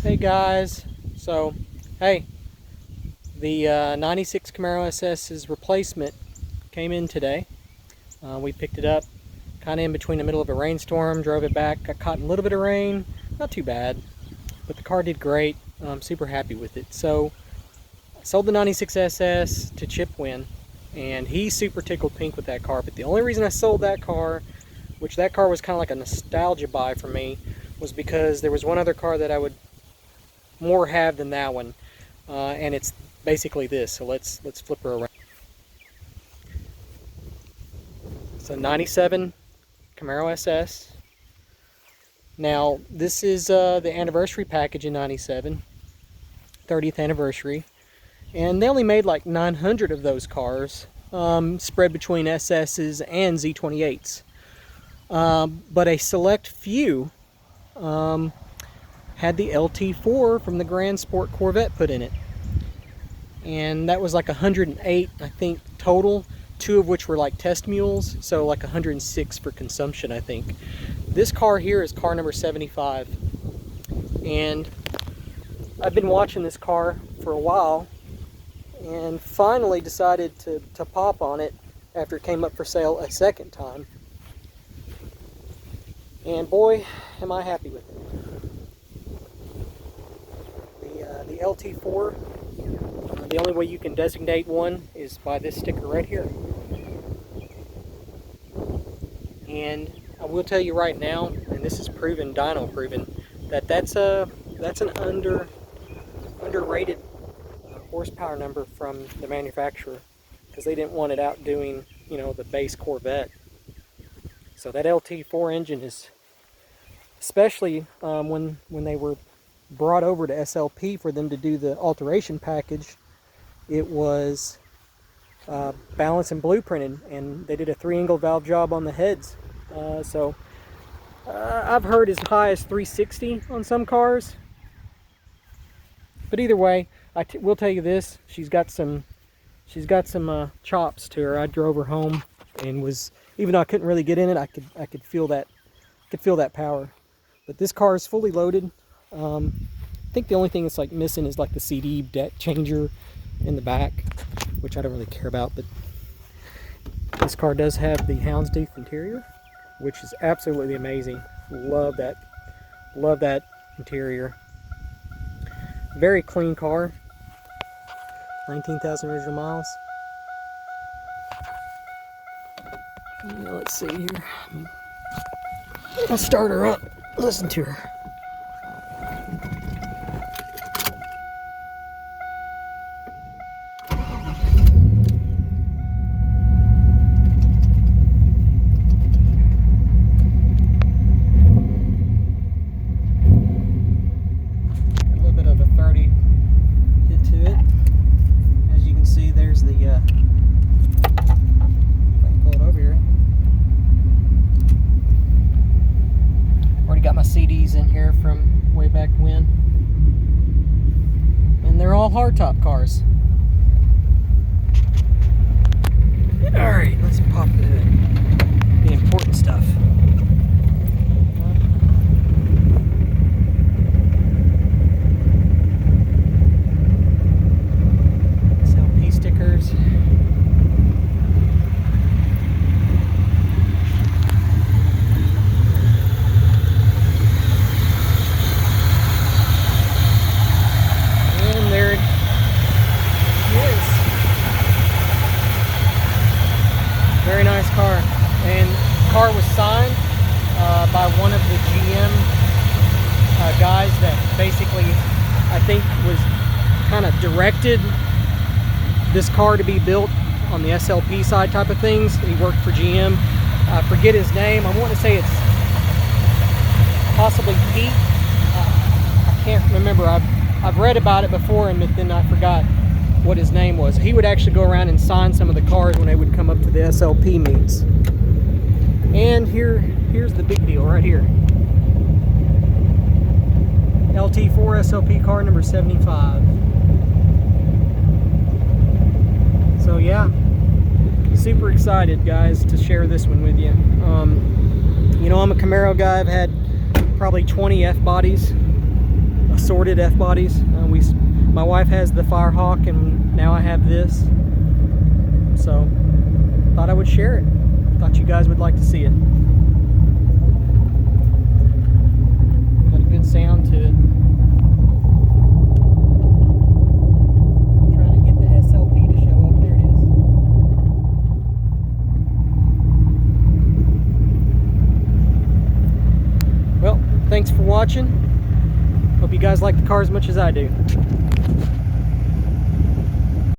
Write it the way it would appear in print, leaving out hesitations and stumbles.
Hey guys, so hey, the 96 Camaro SS's replacement came in today. We picked it up kind of in between the middle of a rainstorm, drove it back, got caught in a little bit of rain, not too bad, but the car did great. I'm super happy with it. So I sold the 96 SS to Chip Wynn, and he's super tickled pink with that car. But the only reason I sold that car, which that car was kind of like a nostalgia buy for me, was because there was one other car that I would more have than that one, and it's basically this. So let's flip her around. It's a 97 Camaro SS. Now this is the anniversary package in 97, 30th anniversary, and they only made like 900 of those cars, spread between SS's and Z28s, but a select few had the LT4 from the Grand Sport Corvette put in it. And that was like 108, I think, total, 2 of which were like test mules, so like 106 for consumption, I think. This car here is car number 75. And I've been watching this car for a while and finally decided to pop on it after it came up for sale a second time. And boy, am I happy with it. The LT4, the only way you can designate one is by this sticker right here. And I will tell you right now, and this is proven, dyno proven, that's an underrated horsepower number from the manufacturer, because they didn't want it outdoing, you know, the base Corvette. So that LT4 engine is, especially when they were brought over to SLP for them to do the alteration package, it was balanced and blueprinted, and they did a 3-angle valve job on the heads. So I've heard as high as 360 on some cars, but either way, will tell you this: she's got some chops to her. I drove her home and was, even though I couldn't really get in it, I could feel that power. But this car is fully loaded. I think the only thing that's like missing is like the CD deck changer in the back, which I don't really care about. But this car does have the houndstooth interior, which is absolutely amazing. Love that interior. Very clean car. 19,000 original miles. Now, let's see here. I'll start her up. Listen to her. CDs in here from way back when, and they're all hardtop cars. Alright, let's pop the important stuff. SLP stickers. Very nice car, and the car was signed by one of the GM guys that basically, I think, was kind of directed this car to be built on the SLP side type of things. He worked for GM. I forget his name. I want to say it's possibly Pete. I can't remember. I've read about it before, and then I forgot what his name was. He would actually go around and sign some of the cars when they would come up to the SLP meets. And here's the big deal right here. LT4 SLP car number 75. So yeah, super excited, guys, to share this one with you. You know, I'm a Camaro guy. I've had probably 20 F-bodies. assorted F-bodies. My wife has the Firehawk, and now I have this. So, thought I would share it. Thought you guys would like to see it. Got a good sound to it. Trying to get the SLP to show up. There it is. Well, thanks for watching. Hope you guys like the car as much as I do.